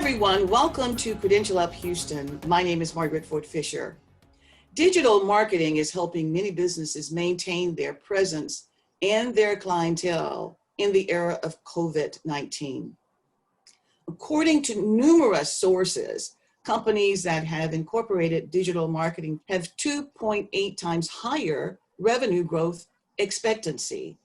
everyone. Welcome to Credential Up Houston. My name is Margaret Fisher. Digital marketing is helping many businesses maintain their presence and their clientele in the era of COVID-19. According to numerous sources, companies that have incorporated digital marketing have 2.8 times higher revenue growth expectancy,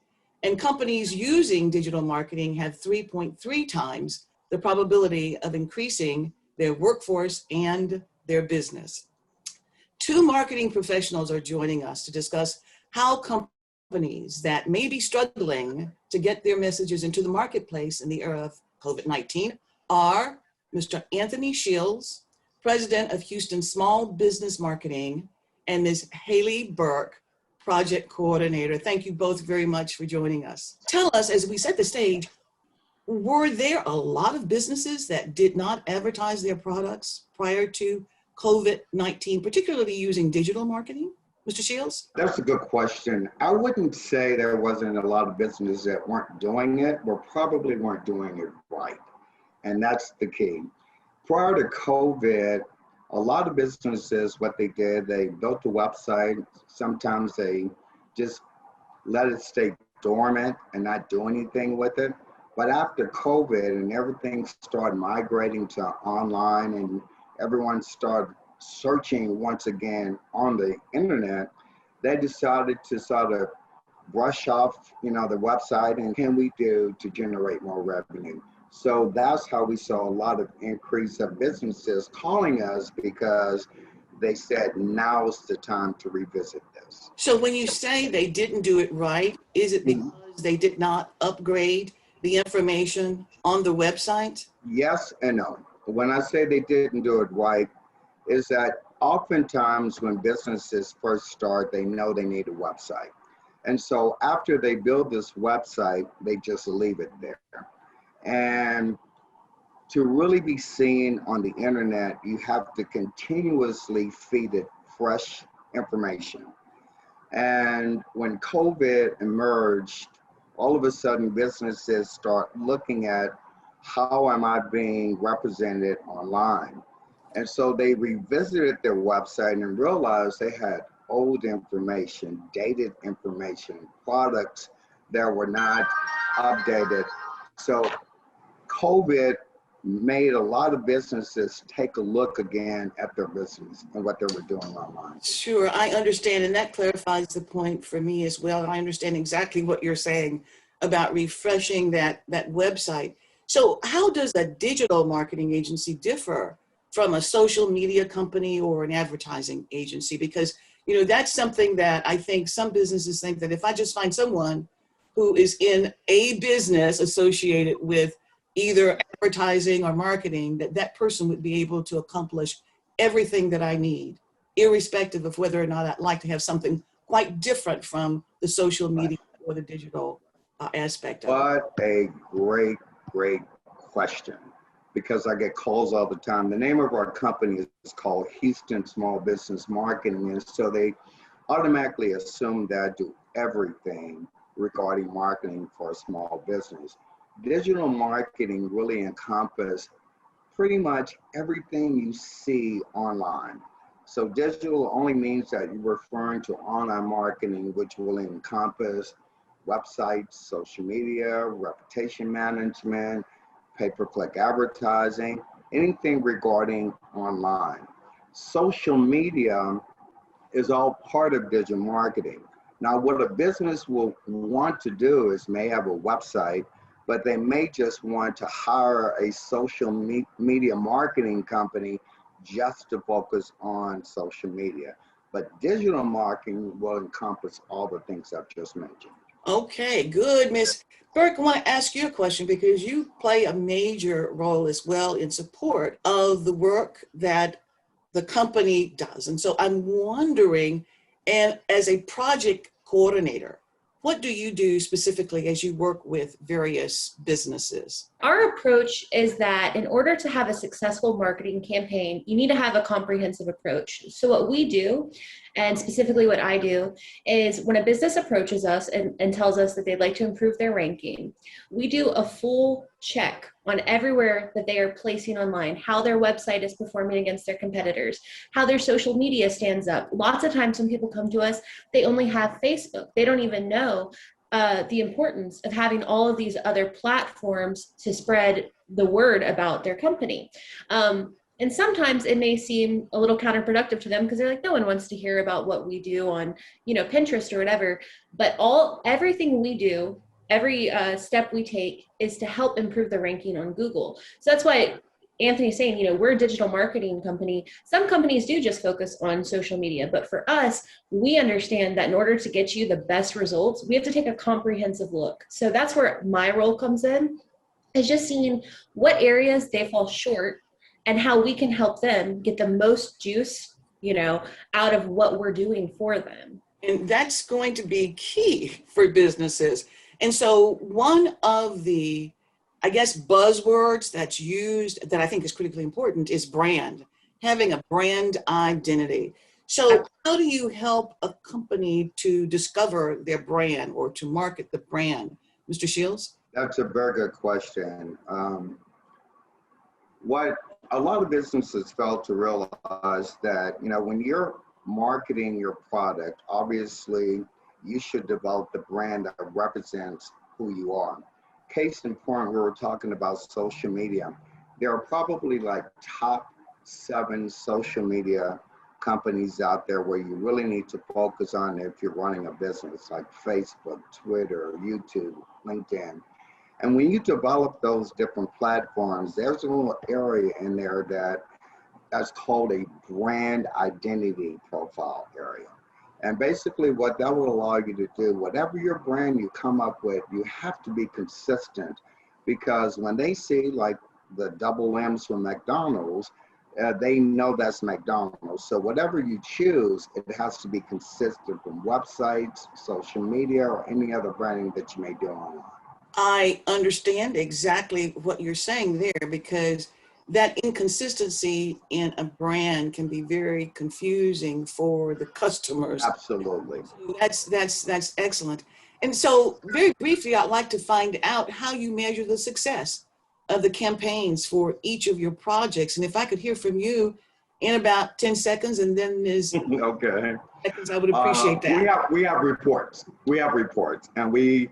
and companies using digital marketing have 3.3 times the probability of increasing their workforce and their business. Two marketing professionals are joining us to discuss how companies that may be struggling to get their messages into the marketplace in the era of COVID-19 are Mr. Anthony Shields, President of Houston Small Business Marketing, and Ms. Haley Burke, Project Coordinator. Thank you both very much for joining us. Tell us, as we set the stage, were there a lot of businesses that did not advertise their products prior to COVID-19, particularly using digital marketing? Mr. Shields? That's a good question. I wouldn't say there wasn't a lot of businesses that weren't doing it, but probably weren't doing it right. And that's the key. Prior to COVID, a lot of businesses, what they did, they built a website. Sometimes they just let it stay dormant and not do anything with it. But after COVID and everything started migrating to online and everyone started searching once again on the internet, they decided to sort of brush off, the website and can we do to generate more revenue. So that's how we saw a lot of increase of businesses calling us because they said now's the time to revisit this. So when you say they didn't do it right, is it because they did not upgrade the information on the website? Yes and no. When I say they didn't do it right, is that oftentimes when businesses first start, they know they need a website. And so after they build this website, they just leave it there. And to really be seen on the internet, you have to continuously feed it fresh information. And when COVID emerged, all of a sudden businesses start looking at how am I being represented online? And so they revisited their website and realized they had old information, dated information, products that were not updated. So COVID made a lot of businesses take a look again at their business and what they were doing online. Sure, I understand, and that clarifies the point for me as well. I understand exactly what you're saying about refreshing that website. So how does a digital marketing agency differ from a social media company or an advertising agency? Because, that's something that I think some businesses think that if I just find someone who is in a business associated with either advertising or marketing, that person would be able to accomplish everything that I need, irrespective of whether or not I'd like to have something quite different from the social media or the digital aspect of it. What a great question, because I get calls all the time. The name of our company is called Houston Small Business Marketing, and so they automatically assume that I do everything regarding marketing for a small business. Digital marketing really encompasses pretty much everything you see online. So digital only means that you're referring to online marketing, which will encompass websites, social media, reputation management, pay-per-click advertising, anything regarding online. Social media is all part of digital marketing. Now, what a business will want to do is may have a website, but they may just want to hire a social media marketing company just to focus on social media. But digital marketing will encompass all the things I've just mentioned. Okay, good. Ms. Burke, I want to ask you a question because you play a major role as well in support of the work that the company does. And so I'm wondering, and as a project coordinator, what do you do specifically as you work with various businesses? Our approach is that in order to have a successful marketing campaign, you need to have a comprehensive approach. So what we do, and specifically what I do, is when a business approaches us and tells us that they'd like to improve their ranking, we do a full check on everywhere that they are placing online, how their website is performing against their competitors, how their social media stands up. Lots of times when people come to us, they only have Facebook. They don't even know the importance of having all of these other platforms to spread the word about their company. And sometimes it may seem a little counterproductive to them because they're like, no one wants to hear about what we do on, Pinterest or whatever. But everything we do, every step we take is to help improve the ranking on Google. So that's why Anthony's saying, we're a digital marketing company. Some companies do just focus on social media, but for us, we understand that in order to get you the best results, we have to take a comprehensive look. So that's where my role comes in, is just seeing what areas they fall short and how we can help them get the most juice, out of what we're doing for them. And that's going to be key for businesses. And so one of the, buzzwords that's used that I think is critically important is brand, having a brand identity. So how do you help a company to discover their brand or to market the brand? Mr. Shields? That's a very good question. What a lot of businesses fail to realize that, when you're marketing your product, obviously you should develop the brand that represents who you are. Case in point, we were talking about social media. There are probably like top 7 social media companies out there where you really need to focus on if you're running a business, like Facebook, Twitter, YouTube, LinkedIn. And when you develop those different platforms, there's a little area in there that's called a brand identity profile area. And basically what that will allow you to do, whatever your brand you come up with, you have to be consistent, because when they see like the double M's from McDonald's, they know that's McDonald's. So whatever you choose, it has to be consistent from websites, social media, or any other branding that you may do online. I understand exactly what you're saying there, because that inconsistency in a brand can be very confusing for the customers. Absolutely. So that's excellent. And so very briefly, I'd like to find out how you measure the success of the campaigns for each of your projects. And if I could hear from you in about 10 seconds, and then Ms. Okay. Seconds, I would appreciate that. We have reports. And we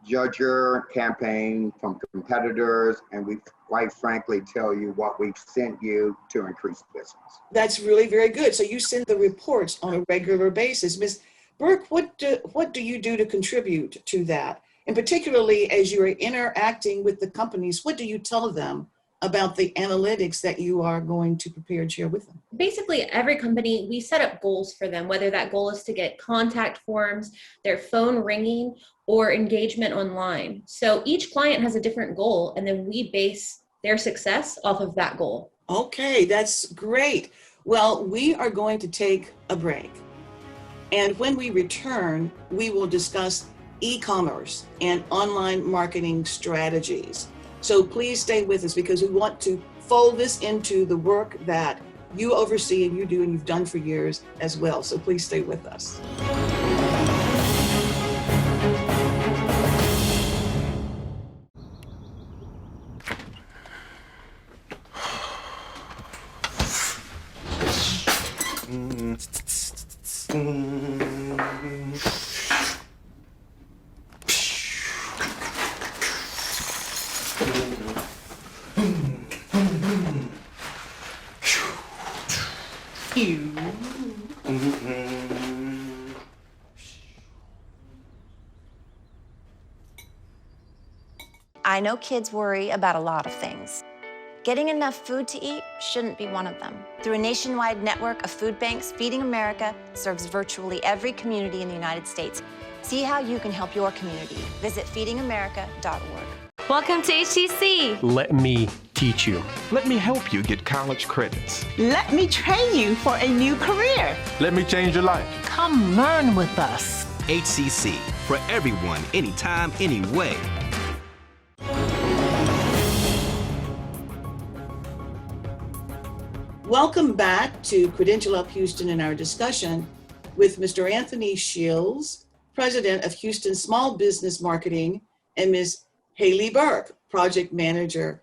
judge your campaign from competitors, and we quite frankly tell you what we've sent you to increase business. That's really very good. So you send the reports on a regular basis. Ms. Burke, what do you do to contribute to that? And particularly as you're interacting with the companies, what do you tell them about the analytics that you are going to prepare and share with them? Basically, every company, we set up goals for them, whether that goal is to get contact forms, their phone ringing, or engagement online. So each client has a different goal, and then we base their success off of that goal. Okay, that's great. Well, we are going to take a break. And when we return, we will discuss e-commerce and online marketing strategies. So please stay with us, because we want to fold this into the work that you oversee and you do and you've done for years as well. So please stay with us. I know kids worry about a lot of things. Getting enough food to eat shouldn't be one of them. Through a nationwide network of food banks, Feeding America serves virtually every community in the United States. See how you can help your community. Visit feedingamerica.org. Welcome to HTC. Let me teach you. Let me help you get college credits. Let me train you for a new career. Let me change your life. Come learn with us. HCC, for everyone, anytime, anyway. Welcome back to Credential Up Houston and our discussion with Mr. Anthony Shields, President of Houston Small Business Marketing, and Ms. Haley Burke, project manager.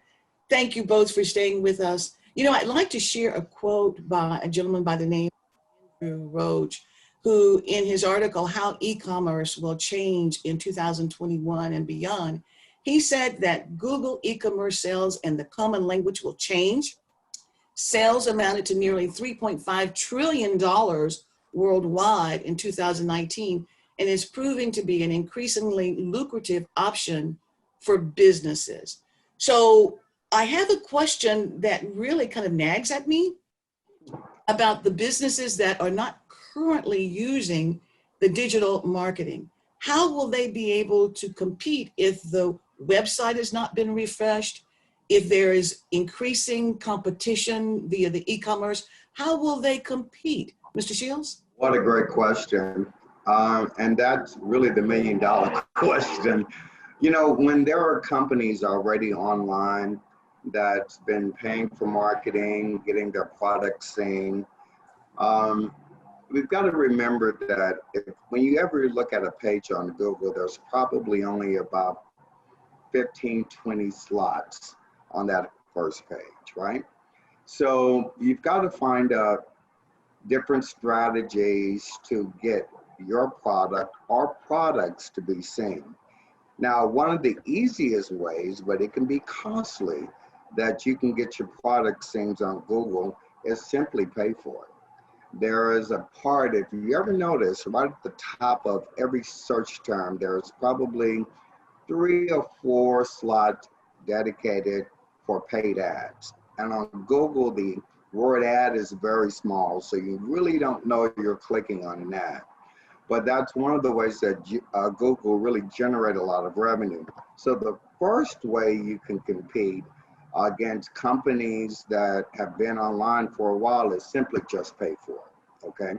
Thank you both for staying with us. You know, I'd like to share a quote by a gentleman by the name of Andrew Roach, who in his article, How E-Commerce Will Change in 2021 and Beyond, he said that Google e-commerce sales and the common language will change. Sales amounted to nearly $3.5 trillion worldwide in 2019 and is proving to be an increasingly lucrative option for businesses. So I have a question that really kind of nags at me about the businesses that are not currently using the digital marketing. How will they be able to compete if the website has not been refreshed, if there is increasing competition via the e-commerce? How will they compete? Mr. Shields? What a great question. And that's really the million-dollar question. You know, when there are companies already online that's been paying for marketing, getting their products seen, we've got to remember that when you ever look at a page on Google, there's probably only about 15, 20 slots on that first page, right? So you've got to find out different strategies to get your product or products to be seen. Now, one of the easiest ways, but it can be costly, that you can get your product seen on Google is simply pay for it. There is a part, if you ever notice, right at the top of every search term, there's probably 3 or 4 slots dedicated for paid ads. And on Google, the word ad is very small, so you really don't know you're clicking on an ad. But that's one of the ways that Google really generate a lot of revenue. So the first way you can compete against companies that have been online for a while is simply just pay for it, okay?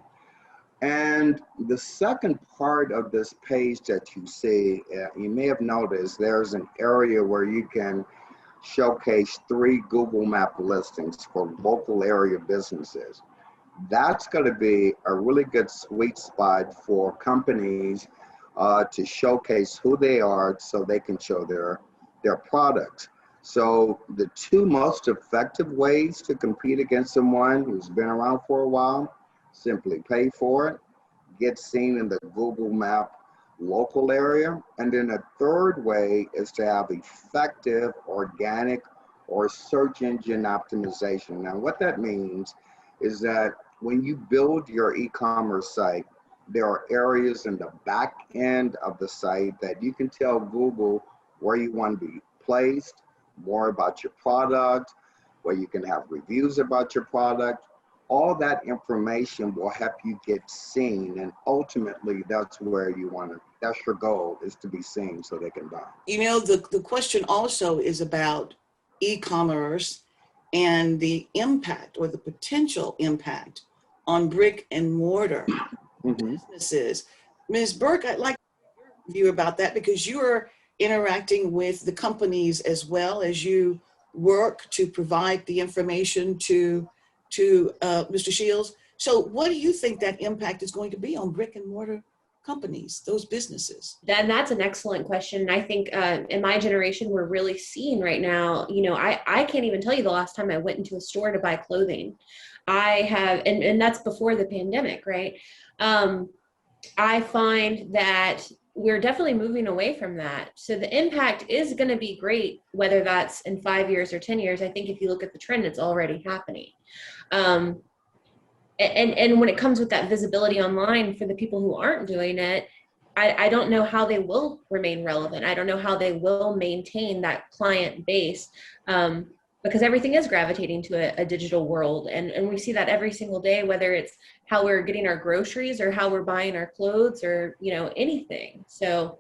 And the second part of this page that you see, you may have noticed there's an area where you can showcase 3 Google Map listings for local area businesses. That's going to be a really good sweet spot for companies to showcase who they are so they can show their products. So the 2 most effective ways to compete against someone who's been around for a while, simply pay for it, get seen in the Google Map local area. And then a third way is to have effective organic or search engine optimization. Now, what that means is that when you build your e-commerce site, there are areas in the back end of the site that you can tell Google where you want to be placed, more about your product, where you can have reviews about your product. All that information will help you get seen, and ultimately that's where you want to, that's your goal, is to be seen so they can buy. You know, the question also is about e-commerce and the impact or the potential impact on brick and mortar businesses. Ms. Burke, I'd like to hear your view about that, because you are interacting with the companies as well as you work to provide the information to Mr. Shields. So what do you think that impact is going to be on brick and mortar companies, those businesses? That's an excellent question. I think in my generation, we're really seeing right now, you know, I can't even tell you the last time I went into a store to buy clothing. I have, and that's before the pandemic, right? I find that we're definitely moving away from that. So the impact is going to be great, whether that's in 5 years or 10 years. I think if you look at the trend, it's already happening. And when it comes with that visibility online for the people who aren't doing it, I don't know how they will remain relevant. I don't know how they will maintain that client base, because everything is gravitating to a digital world. And we see that every single day, whether it's how we're getting our groceries or how we're buying our clothes or, you know, anything. So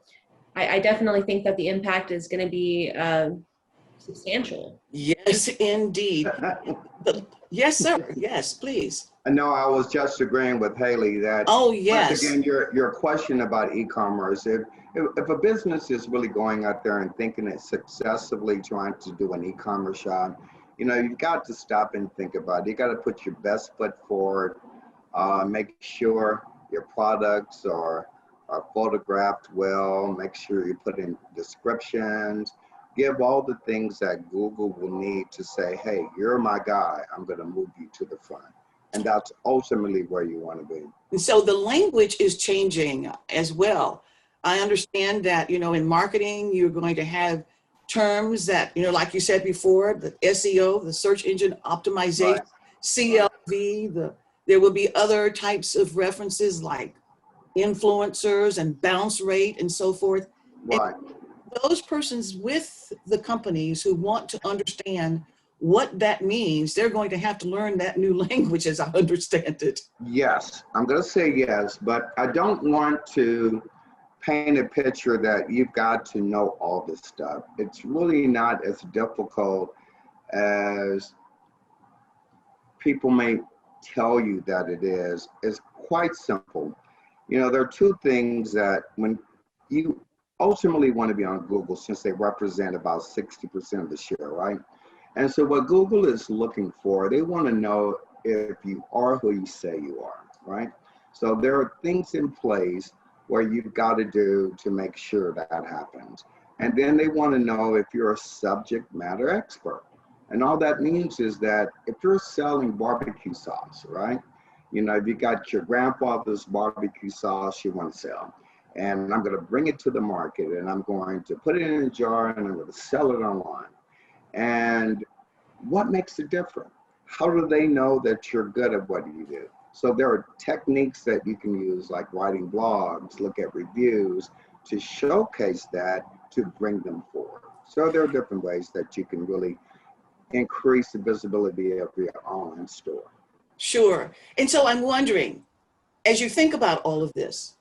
I definitely think that the impact is going to be substantial. Yes, indeed. Yes, sir. Yes, please. No, I was just agreeing with Haley that, oh, yes. Once again, your question about e-commerce, if a business is really going out there and thinking it successfully trying to do an e-commerce shop, you know, you've got to stop and think about it. You got to put your best foot forward, make sure your products are photographed well, make sure you put in descriptions, give all the things that Google will need to say, hey, you're my guy, I'm going to move you to the front. And that's ultimately where you want to be. And so the language is changing as well. I understand that, in marketing, you're going to have terms that, like you said before, the SEO, the search engine optimization, Right. CLV, there will be other types of references like influencers and bounce rate and so forth. Right. And those persons with the companies who want to understand what that means, they're going to have to learn that new language as I understand it. Yes, I'm going to say yes, but I don't want to paint a picture that you've got to know all this stuff. It's really not as difficult as people may tell you that it is. It's quite simple. There are two things that when you ultimately want to be on Google, since they represent about 60% of the share, right? And so what Google is looking for, they want to know if you are who you say you are, right? So there are things in place where you've got to do to make sure that happens. And then they want to know if you're a subject matter expert. And all that means is that if you're selling barbecue sauce, right? If you got your grandfather's barbecue sauce you want to sell, and I'm going to bring it to the market and I'm going to put it in a jar and I'm going to sell it online. And what makes it different? How do they know that you're good at what you do? So there are techniques that you can use, like writing blogs, look at reviews, to showcase that, to bring them forward. So there are different ways that you can really increase the visibility of your online store. Sure. And so I'm wondering, as you think about all of this,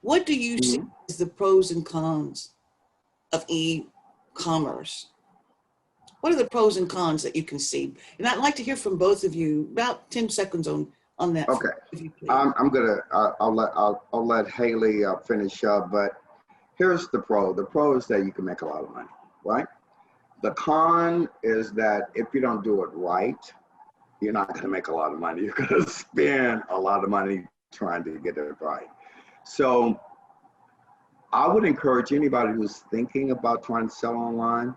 what do you see as the pros and cons of e-commerce? What are the pros and cons that you can see? And I'd like to hear from both of you, about 10 seconds on that. Okay. If you please. I'll let Haley finish up, but here's the pro. The pro is that you can make a lot of money, right? The con is that if you don't do it right, you're not going to make a lot of money. You're going to spend a lot of money trying to get it right. So I would encourage anybody who's thinking about trying to sell online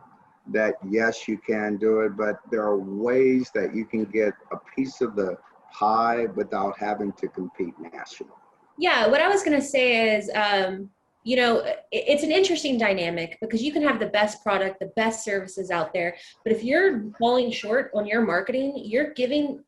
that yes, you can do it, but there are ways that you can get a piece of the pie without having to compete nationally. Yeah, what I was going to say is, it's an interesting dynamic because you can have the best product, the best services out there, but if you're falling short on your marketing, you're giving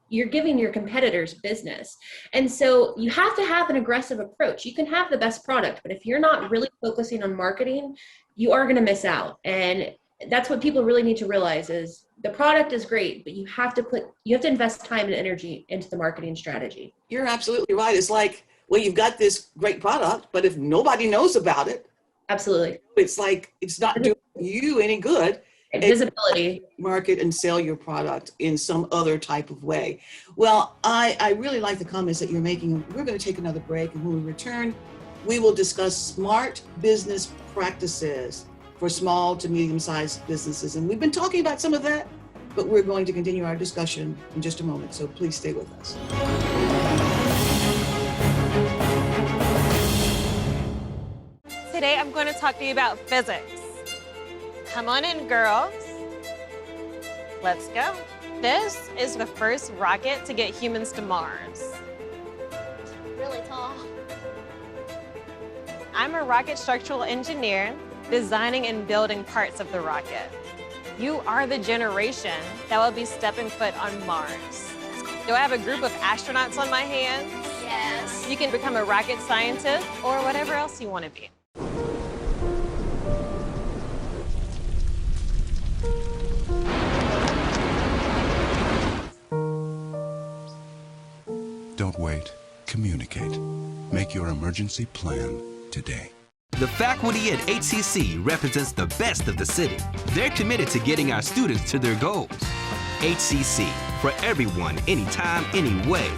your competitors business. And so you have to have an aggressive approach. You can have the best product, but if you're not really focusing on marketing, you are going to miss out. And that's what people really need to realize is the product is great, but you have to invest time and energy into the marketing strategy. You're absolutely right. It's like, well, you've got this great product, but if nobody knows about it, absolutely, it's like it's not doing you any good. Visibility. Market and sell your product in some other type of way. Well, I really like the comments that you're making. We're going to take another break, and when we return, we will discuss smart business practices for small to medium-sized businesses. And we've been talking about some of that, but we're going to continue our discussion in just a moment. So please stay with us. Today I'm going to talk to you about physics. Come on in, girls. Let's go. This is the first rocket to get humans to Mars. Really tall. I'm a rocket structural engineer, designing and building parts of the rocket. You are the generation that will be stepping foot on Mars. Do I have a group of astronauts on my hands? Yes. You can become a rocket scientist or whatever else you want to be. Don't wait. Communicate. Make your emergency plan today. The faculty at HCC represents the best of the city. They're committed to getting our students to their goals. HCC, for everyone, anytime, anyway.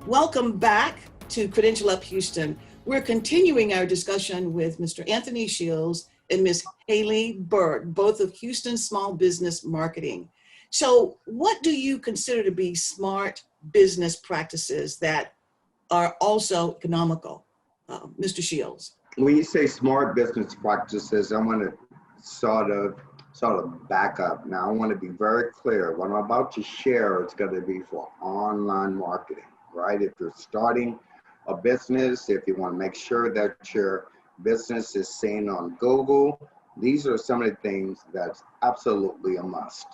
Welcome back to Credential Up Houston. We're continuing our discussion with Mr. Anthony Shields and Ms. Haley Burke, both of Houston Small Business Marketing. So what do you consider to be smart business practices that are also economical? Mr. Shields? When you say smart business practices, I want to sort of back up. Now, I want to be very clear. What I'm about to share is going to be for online marketing, right? If you're starting a business, if you want to make sure that your business is seen on Google, these are some of the things that's absolutely a must.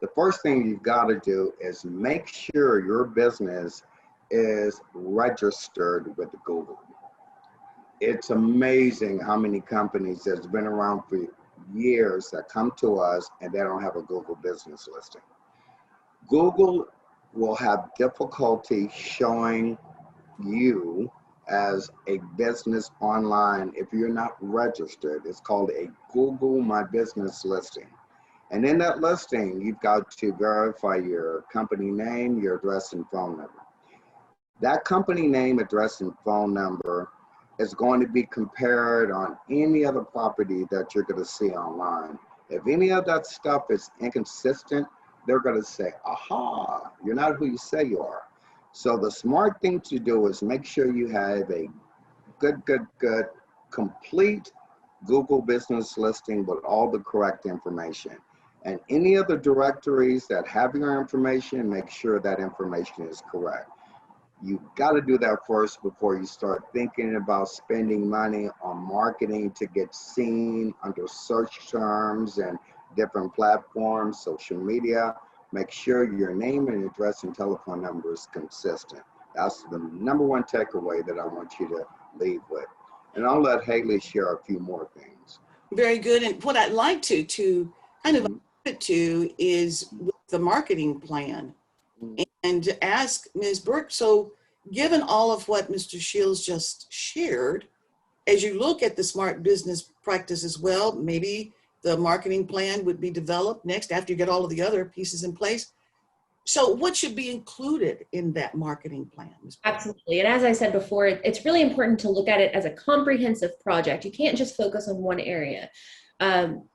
The first thing you've got to do is make sure your business is registered with Google. It's amazing how many companies that's been around for years that come to us and they don't have a Google business listing. Google will have difficulty showing you as a business online if you're not registered. It's called a Google My Business listing. And in that listing, you've got to verify your company name, your address, and phone number. That company name, address, and phone number is going to be compared on any other property that you're going to see online. If any of that stuff is inconsistent, they're going to say, aha, you're not who you say you are. So the smart thing to do is make sure you have a good, complete Google business listing with all the correct information. And any other directories that have your information, make sure that information is correct. You've got to do that first before you start thinking about spending money on marketing to get seen under search terms and different platforms, social media. Make sure your name and address and telephone number is consistent. That's the number one takeaway that I want you to leave with. And I'll let Haley share a few more things. Very good. And what I'd like to kind of put to is the marketing plan and to ask Ms. Burke, so given all of what Mr. Shields just shared, as you look at the smart business practice as well, maybe the marketing plan would be developed next after you get all of the other pieces in place. So what should be included in that marketing plan? Absolutely. And as I said before, it's really important to look at it as a comprehensive project. You can't just focus on one area.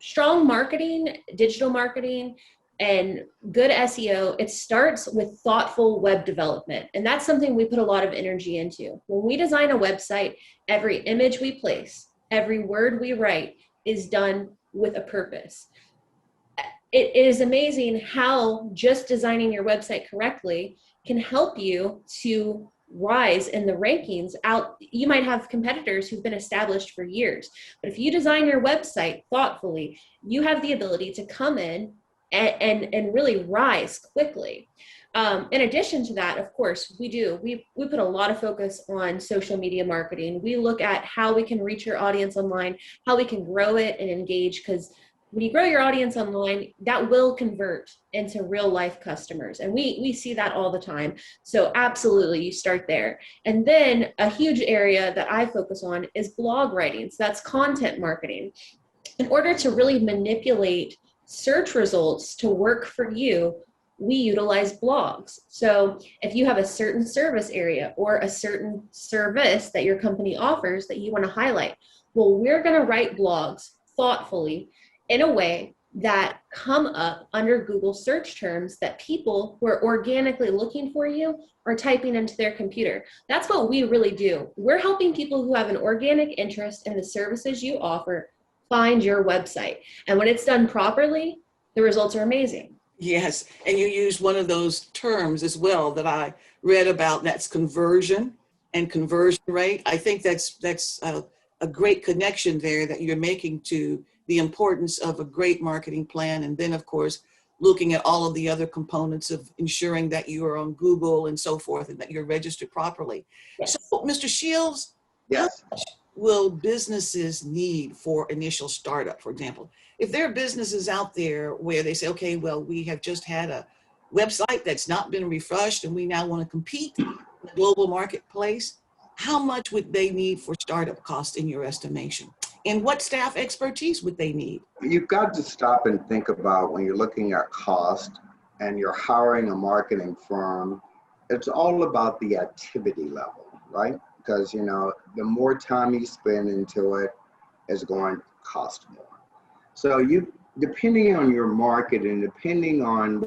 Strong marketing, digital marketing, and good SEO, it starts with thoughtful web development. And that's something we put a lot of energy into. When we design a website, every image we place, every word we write is done with a purpose. It is amazing how just designing your website correctly can help you to rise in the rankings out. You might have competitors who've been established for years, but if you design your website thoughtfully, you have the ability to come in and really rise quickly. In addition to that, of course, we put a lot of focus on social media marketing. We look at how we can reach your audience online, how we can grow it and engage, because when you grow your audience online, that will convert into real life customers. And we see that all the time. So absolutely, you start there. And then a huge area that I focus on is blog writing. So that's content marketing. In order to really manipulate search results to work for you, we utilize blogs. So if you have a certain service area or a certain service that your company offers that you want to highlight, well, we're going to write blogs thoughtfully in a way that come up under Google search terms that people who are organically looking for you are typing into their computer. That's what we really do. We're helping people who have an organic interest in the services you offer find your website. And when it's done properly, the results are amazing. Yes, and you use one of those terms as well that I read about, and that's conversion and conversion rate. I think that's a great connection there that you're making to the importance of a great marketing plan. And then, of course, looking at all of the other components of ensuring that you are on Google and so forth and that you're registered properly. Yes. So, Mr. Shields, Yes. how much will businesses need for initial startup, for example? If there are businesses out there where they say, okay, well, we have just had a website that's not been refreshed and we now want to compete in the global marketplace, how much would they need for startup costs in your estimation? And what staff expertise would they need? You've got to stop and think about when you're looking at cost and you're hiring a marketing firm, it's all about the activity level, right? Because, you know, the more time you spend into it is going to cost more. So depending on your market and depending on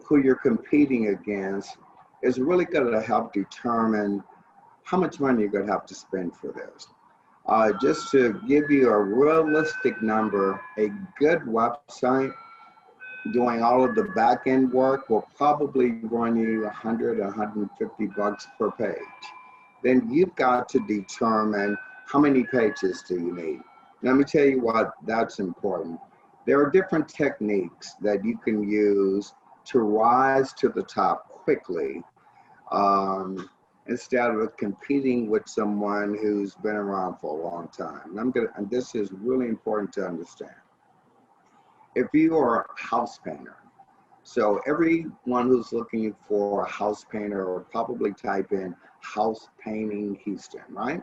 who you're competing against, is really going to help determine how much money you're going to have to spend for this. Just to give you a realistic number, a good website doing all of the back end work will probably run you $100, $150 per page. Then you've got to determine how many pages do you need. Let me tell you what, that's important. There are different techniques that you can use to rise to the top quickly, instead of competing with someone who's been around for a long time. And this is really important to understand. If you are a house painter, so everyone who's looking for a house painter will probably type in house painting Houston, right?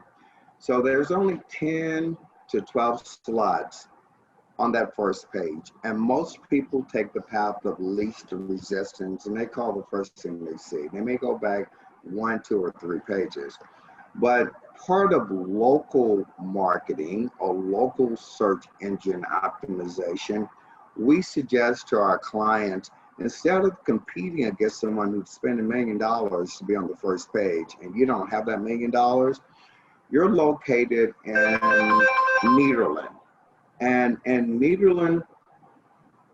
So there's only 10 to 12 slots on that first page. And most people take the path of least resistance, and they call the first thing they see. They may go back 1, 2, or 3 pages. But part of local marketing or local search engine optimization, we suggest to our clients, instead of competing against someone who's spent $1 million to be on the first page, and you don't have that $1 million, you're located in Nederland. And in Nederland,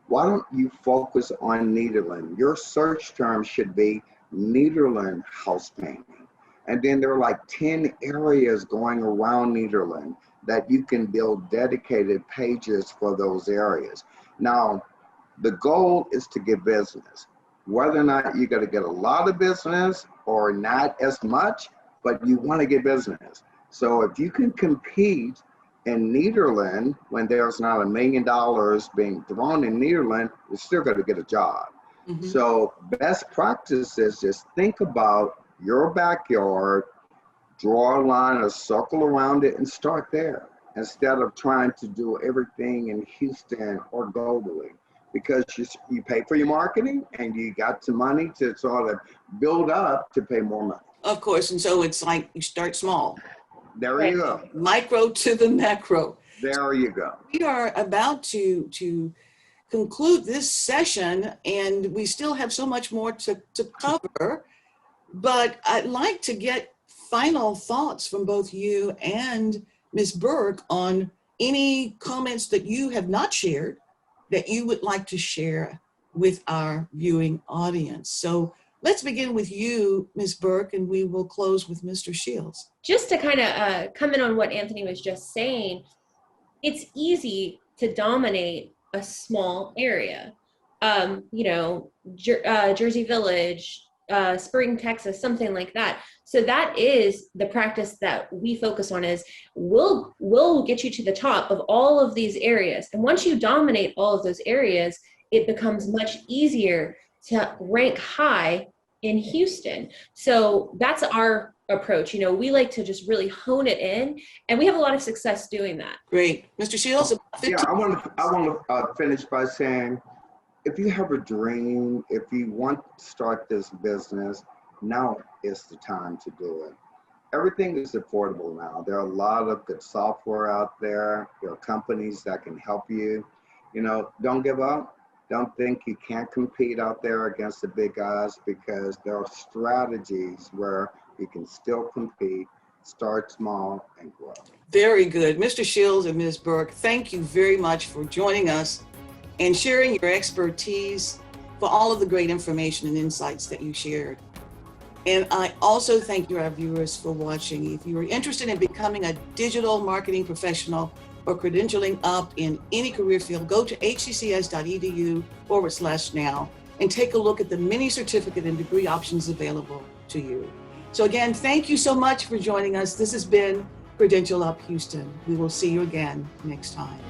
why don't you focus on Nederland? Your search term should be Nederland house painting. And then there are like 10 areas going around Nederland that you can build dedicated pages for those areas. Now, the goal is to get business. Whether or not you're going to get a lot of business or not as much, but you want to get business. So if you can compete in Nederland when there's not $1 million being thrown in Nederland, you're still going to get a job. Mm-hmm. So best practice is just think about your backyard, draw a line, a circle around it, and start there instead of trying to do everything in Houston or globally, because you pay for your marketing and you got some money to sort of build up to pay more money. Of course, and so it's like you start small. There you go. Micro to the macro. There you go. We are about to conclude this session, and we still have so much more to cover, but I'd like to get final thoughts from both you and Ms. Burke on any comments that you have not shared that you would like to share with our viewing audience. So let's begin with you, Ms. Burke, and we will close with Mr. Shields. Just to kind of come in on what Anthony was just saying, it's easy to dominate a small area. Jersey Village, Spring, Texas, something like that. So that is the practice that we focus on, is we'll get you to the top of all of these areas. And once you dominate all of those areas, it becomes much easier to rank high in Houston. So that's our approach. We like to just really hone it in, and we have a lot of success doing that. Great. Mr. Shields? Yeah, I want to finish by saying, if you have a dream, if you want to start this business, now is the time to do it. Everything is affordable now. There are a lot of good software out there. There are companies that can help you. Don't give up. Don't think you can't compete out there against the big guys, because there are strategies where you can still compete, start small, and grow. Very good. Mr. Shields and Ms. Burke, thank you very much for joining us and sharing your expertise, for all of the great information and insights that you shared. And I also thank you, our viewers, for watching. If you are interested in becoming a digital marketing professional or credentialing up in any career field, go to hccs.edu/now and take a look at the many certificate and degree options available to you. So again, thank you so much for joining us. This has been Credential Up Houston. We will see you again next time.